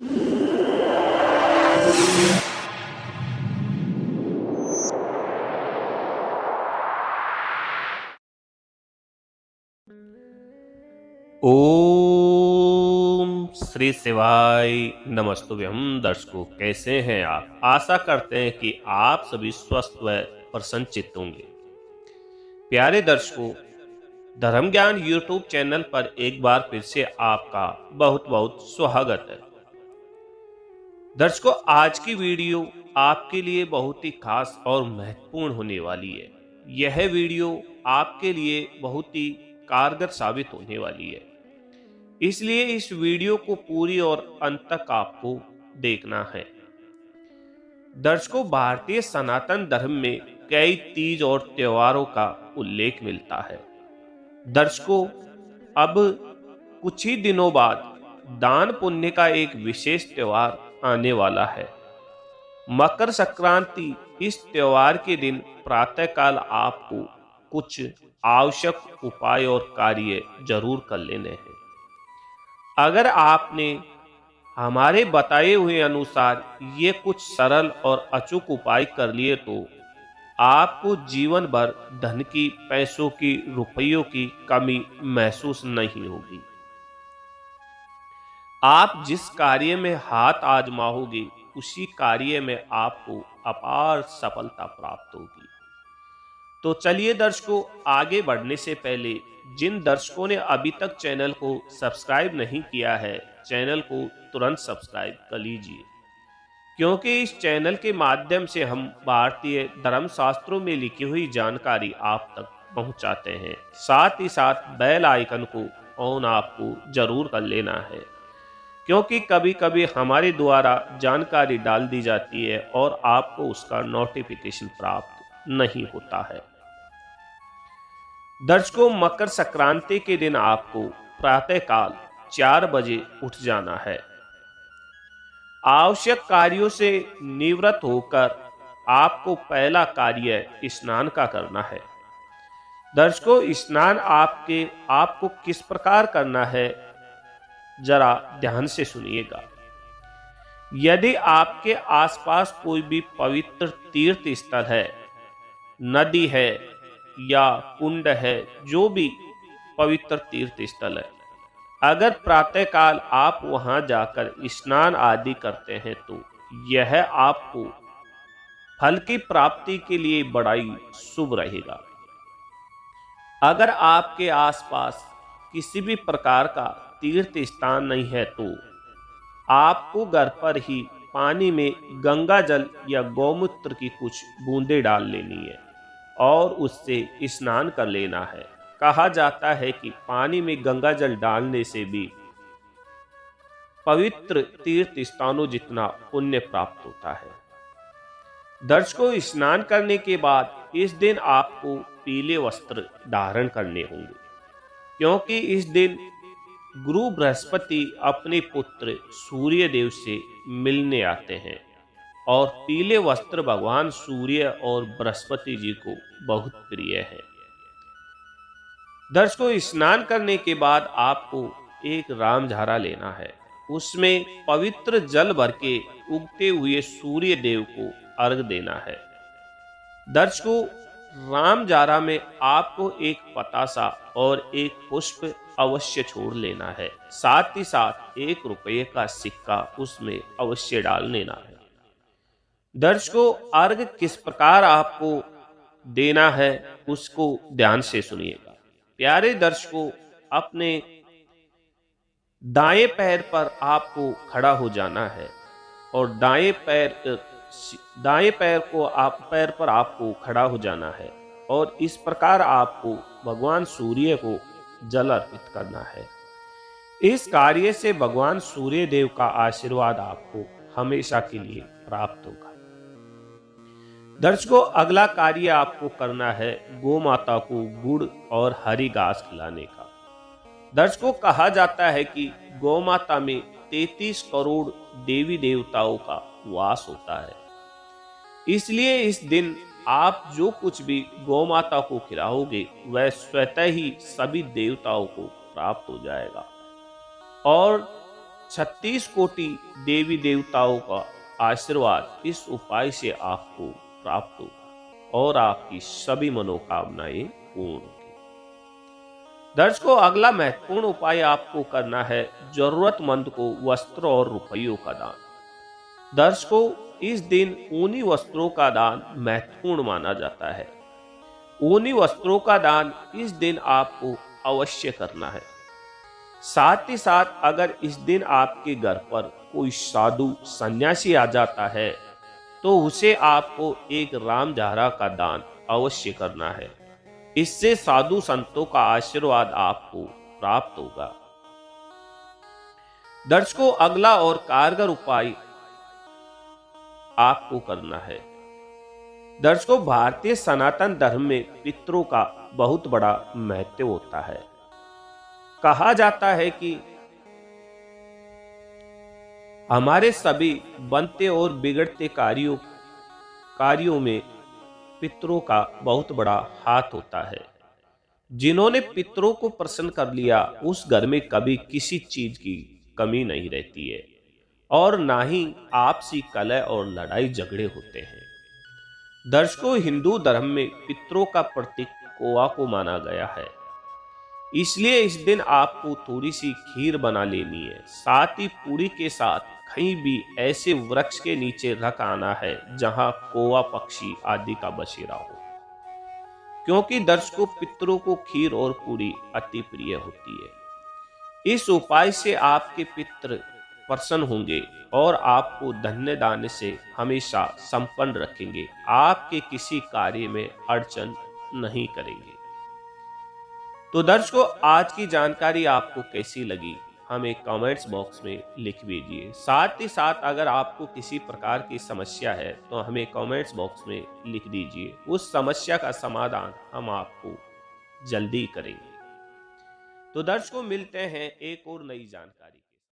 ओम श्री शिवाय नमस्तुभ्यं। दर्शकों, कैसे हैं आप? आशा करते हैं कि आप सभी स्वस्थ व प्रसन्नचित्त होंगे। प्यारे दर्शकों, धर्म ज्ञान यूट्यूब चैनल पर एक बार फिर से आपका बहुत बहुत स्वागत है। दर्शकों, आज की वीडियो आपके लिए बहुत ही खास और महत्वपूर्ण होने वाली है। यह वीडियो आपके लिए बहुत ही कारगर साबित होने वाली है, इसलिए इस वीडियो को पूरी और अंत तक आपको देखना है। दर्शकों, भारतीय सनातन धर्म में कई तीज और त्योहारों का उल्लेख मिलता है। दर्शकों, अब कुछ ही दिनों बाद दान पुण्य का एक विशेष त्योहार आने वाला है, मकर संक्रांति। इस त्योहार के दिन प्रातःकाल आपको कुछ आवश्यक उपाय और कार्य जरूर कर लेने हैं। अगर आपने हमारे बताए हुए अनुसार ये कुछ सरल और अचूक उपाय कर लिए तो आपको जीवन भर धन की, पैसों की, रुपयों की कमी महसूस नहीं होगी। आप जिस कार्य में हाथ आजमाओगे उसी कार्य में आपको अपार सफलता प्राप्त होगी। तो चलिए दर्शकों, आगे बढ़ने से पहले जिन दर्शकों ने अभी तक चैनल को सब्सक्राइब नहीं किया है, चैनल को तुरंत सब्सक्राइब कर लीजिए, क्योंकि इस चैनल के माध्यम से हम भारतीय धर्म शास्त्रों में लिखी हुई जानकारी आप तक पहुंचाते हैं। साथ ही साथ बेल आइकन को ऑन आपको जरूर कर लेना है, क्योंकि कभी कभी हमारे द्वारा जानकारी डाल दी जाती है और आपको उसका नोटिफिकेशन प्राप्त नहीं होता है। दर्शकों, मकर संक्रांति के दिन आपको प्रातःकाल 4 बजे उठ जाना है। आवश्यक कार्यों से निवृत्त होकर आपको पहला कार्य स्नान का करना है। दर्शकों, स्नान आपको किस प्रकार करना है, जरा ध्यान से सुनिएगा। यदि आपके आसपास कोई भी पवित्र तीर्थ स्थल है, नदी है या कुंड है, जो भी पवित्र तीर्थ स्थल है, अगर प्रातःकाल आप वहां जाकर स्नान आदि करते हैं तो यह आपको फल की प्राप्ति के लिए बड़ा ही शुभ रहेगा। अगर आपके आसपास किसी भी प्रकार का तीर्थ स्थान नहीं है तो आपको घर पर ही पानी में गंगा जल या गौमूत्र की कुछ बूंदें डाल लेनी है और उससे स्नान कर लेना है। कहा जाता है कि पानी में गंगा जल डालने से भी पवित्र तीर्थ स्थानों जितना पुण्य प्राप्त होता है। दर्शकों, स्नान करने के बाद इस दिन आपको पीले वस्त्र धारण करने होंगे, क्योंकि इस दिन गुरु बृहस्पति अपने पुत्र सूर्य देव से मिलने आते हैं और पीले वस्त्र भगवान सूर्य और बृहस्पति जी को बहुत प्रिय है। दर्शकों, स्नान करने के बाद आपको एक रामझारा लेना है, उसमें पवित्र जल भर के उगते हुए सूर्य देव को अर्घ देना है। दर्शकों, रामझारा में आपको एक पतासा और एक पुष्प अवश्य छोड़ लेना है। साथ ही साथ 1 रुपये का सिक्का उसमें अवश्य डाल लेना है। दर्शकों, अर्घ किस प्रकार आपको देना है उसको ध्यान से सुनिएगा। प्यारे दर्शकों, अपने दाएं पैर पर आपको खड़ा हो जाना है और दाएं पैर पर आपको खड़ा हो जाना है और इस प्रकार आपको भगवान सूर्य को जल अर्पित करना है। इस कार्य से भगवान सूर्य देव का आशीर्वाद आपको हमेशा के लिए प्राप्त होगा। दर्शकों, अगला कार्य आपको करना है गौ माता को गुड़ और हरी घास खिलाने का। दर्शकों, कहा जाता है कि गौ माता में 33 करोड़ देवी देवताओं का वास होता है, इसलिए इस दिन आप जो कुछ भी गौ माता को खिलाओगे वह स्वतः ही सभी देवताओं को प्राप्त हो जाएगा और 36 कोटि देवी देवताओं का आशीर्वाद इस उपाय से आपको प्राप्त होगा और आपकी सभी मनोकामनाएं पूर्ण होंगी। दर्शकों, अगला महत्वपूर्ण उपाय आपको करना है जरूरतमंद को वस्त्र और रुपयों का दान। दर्शकों, इस दिन ऊनी वस्त्रों का दान महत्वपूर्ण माना जाता है। ऊनी वस्त्रों का दान इस दिन आपको अवश्य करना है। साथ ही साथ अगर इस दिन आपके घर पर कोई साधु सन्यासी आ जाता है तो उसे आपको एक रामझारा का दान अवश्य करना है। इससे साधु संतों का आशीर्वाद आपको प्राप्त होगा। दर्शकों, अगला और कारगर उपाय आपको करना है। दर्शकों, भारतीय सनातन धर्म में पितरों का बहुत बड़ा महत्व होता है। कहा जाता है कि हमारे सभी बनते और बिगड़ते कार्यों में पितरों का बहुत बड़ा हाथ होता है। जिन्होंने पितरों को प्रसन्न कर लिया उस घर में कभी किसी चीज की कमी नहीं रहती है और ना ही आपसी कलह और लड़ाई झगड़े होते हैं। दर्शकों, हिंदू धर्म में पितरों का प्रतीक कोआ को माना गया है। इसलिए इस दिन आपको थोड़ी सी खीर बना लेनी है। साथ ही पूरी के साथ कहीं भी ऐसे वृक्ष के नीचे रख आना है जहां कौवा पक्षी आदि का बसेरा हो, क्योंकि दर्शकों पितरों को खीर और पूरी अति प्रिय होती है। इस उपाय से आपके पितृ प्रसन्न होंगे और आपको धन्य दान से हमेशा संपन्न रखेंगे। आपके किसी कार्य में अड़चन नहीं करेंगे। तो दर्शकों, आज की जानकारी आपको कैसी लगी हमें कमेंट्स बॉक्स में लिख दीजिए। साथ ही साथ अगर आपको किसी प्रकार की समस्या है तो हमें कमेंट्स बॉक्स में लिख दीजिए। उस समस्या का समाधान हम आपको जल्दी करेंगे। तो दर्शकों, मिलते हैं एक और नई जानकारी।